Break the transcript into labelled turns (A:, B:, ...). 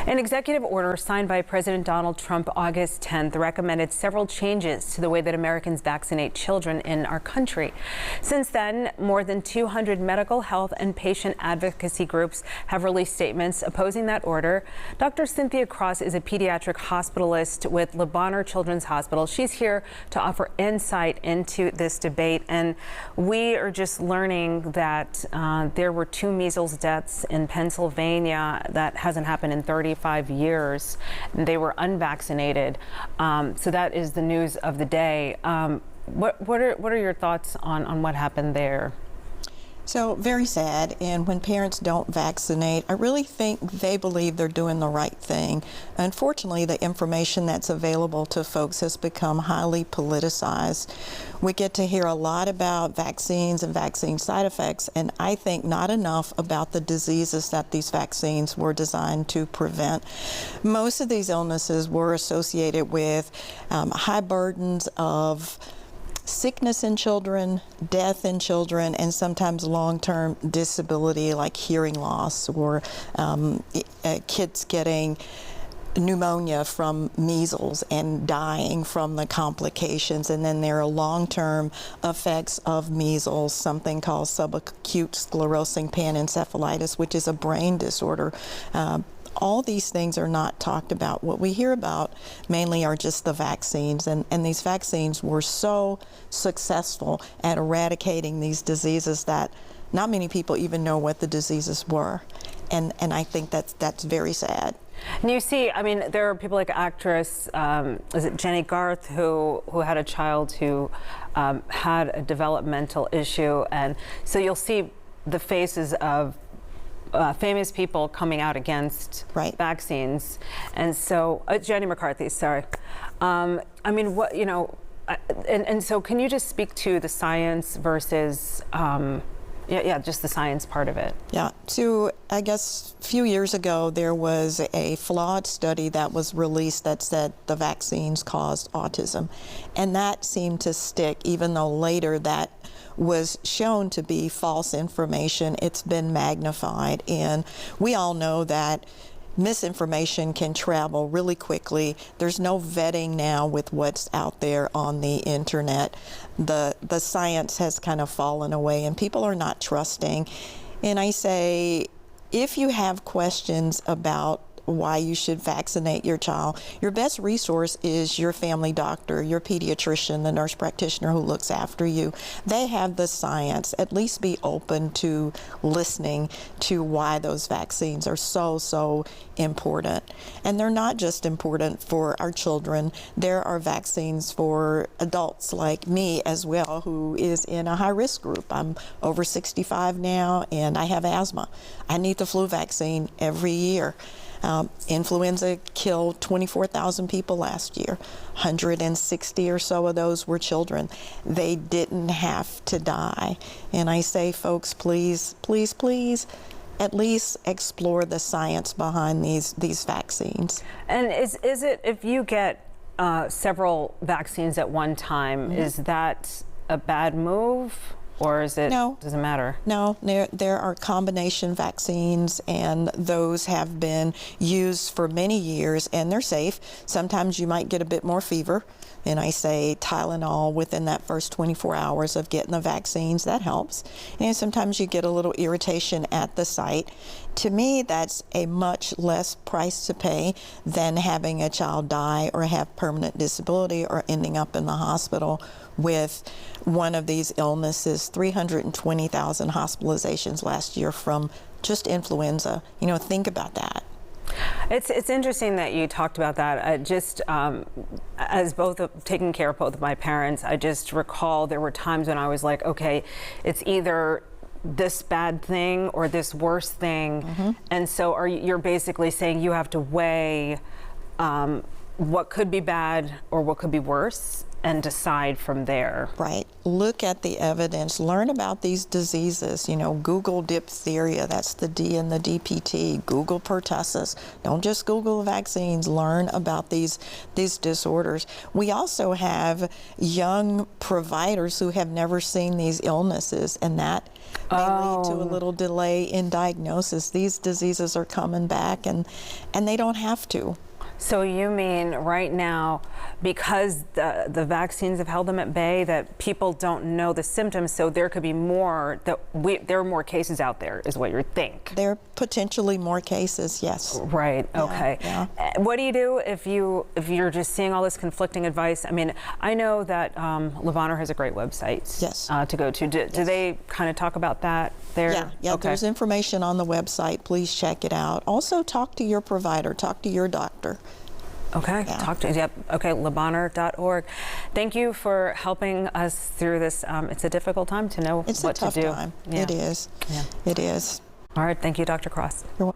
A: An executive order signed by President Donald Trump August 10th recommended several changes to the way that Americans vaccinate children in our country. Since then, more than 200 medical, health, and patient advocacy groups have released statements opposing that order. Dr. Cynthia Cross is a pediatric hospitalist with Le Bonheur Children's Hospital. She's here to offer insight into this debate, and we are just learning that there were 2 measles deaths in Pennsylvania. That hasn't happened in 35 years. They were unvaccinated. So that is the news of the day. What are your thoughts on what happened there?
B: So very sad, and when parents don't vaccinate, I really think they believe they're doing the right thing. Unfortunately, the information that's available to folks has become highly politicized. We get to hear a lot about vaccines and vaccine side effects, and I think not enough about the diseases that these vaccines were designed to prevent. Most of these illnesses were associated with high burdens of sickness in children, death in children, and sometimes long-term disability like hearing loss, or kids getting pneumonia from measles and dying from the complications. And then there are long-term effects of measles, something called subacute sclerosing panencephalitis, which is a brain disorder. All these things are not talked about. What we hear about mainly are just the vaccines, and these vaccines were so successful at eradicating these diseases that not many people even know what the diseases were, and I think that's very sad.
A: And you see, I mean, there are people like actress, is it Jenny Garth, who had a child who had a developmental issue, and so you'll see the faces of famous people coming out against vaccines. And so Jenny McCarthy, sorry. I mean, what, you know, and so can you just speak to the science versus just the science part of it?
B: Yeah. So I guess a few years ago there was a flawed study that was released that said the vaccines caused autism, and that seemed to stick, even though later that was shown to be false information. It's been magnified, and we all know that misinformation can travel really quickly. There's no vetting now with what's out there on the internet. The science has kind of fallen away, and people are not trusting. And I say, if you have questions about why you should vaccinate your child, your best resource is your family doctor, your pediatrician, the nurse practitioner who looks after you. They have the science. At least be open to listening to why those vaccines are so important. And they're not just important for our children. There are vaccines for adults like me as well, who is in a high-risk group. I'm over 65 now, and I have asthma. I need the flu vaccine every year. Influenza killed 24,000 people last year. 160 or so of those were children. They didn't have to die. And I say, folks, please, please, please, at least explore the science behind these vaccines.
A: And is it, if you get several vaccines at one time, is that a bad move? Or is it, does it matter?
B: No, there are combination vaccines, and those have been used for many years, and they're safe. Sometimes you might get a bit more fever, and I say Tylenol within that first 24 hours of getting the vaccines, that helps. And sometimes you get a little irritation at the site. To me, that's a much less price to pay than having a child die or have permanent disability or ending up in the hospital with one of these illnesses. 320,000 hospitalizations last year from just influenza. You know, think about that.
A: It's interesting that you talked about that. As taking care of both of my parents, I just recall there were times when I was like, okay, it's either this bad thing or this worse thing. And so you're basically saying you have to weigh what could be bad or what could be worse, and decide from there.
B: Right. Look at the evidence. Learn about these diseases. You know, Google diphtheria. That's the D in the DPT. Google pertussis. Don't just Google vaccines. Learn about these disorders. We also have young providers who have never seen these illnesses, and that may lead to a little delay in diagnosis. These diseases are coming back, and they don't have to.
A: So you mean right now, because the vaccines have held them at bay, that people don't know the symptoms, so there could be more, there are more cases out there, is what you think?
B: There are potentially more cases, yes.
A: Right, okay.
B: Yeah.
A: What do you do if you're just seeing all this conflicting advice? I mean, I know that Lebanon has a great website
B: Yes.
A: To go to. Do they kind of talk about that there?
B: Yeah,
A: okay.
B: There's information on the website. Please check it out. Also, talk to your provider, talk to your doctor.
A: Okay,
B: Yeah.
A: Okay, lebanon.org. Thank you for helping us through this. It's a difficult time to know what to do.
B: It's a tough time.
A: Yeah.
B: It is.
A: Yeah.
B: It is.
A: All right, thank you, Dr. Cross.
B: You're welcome.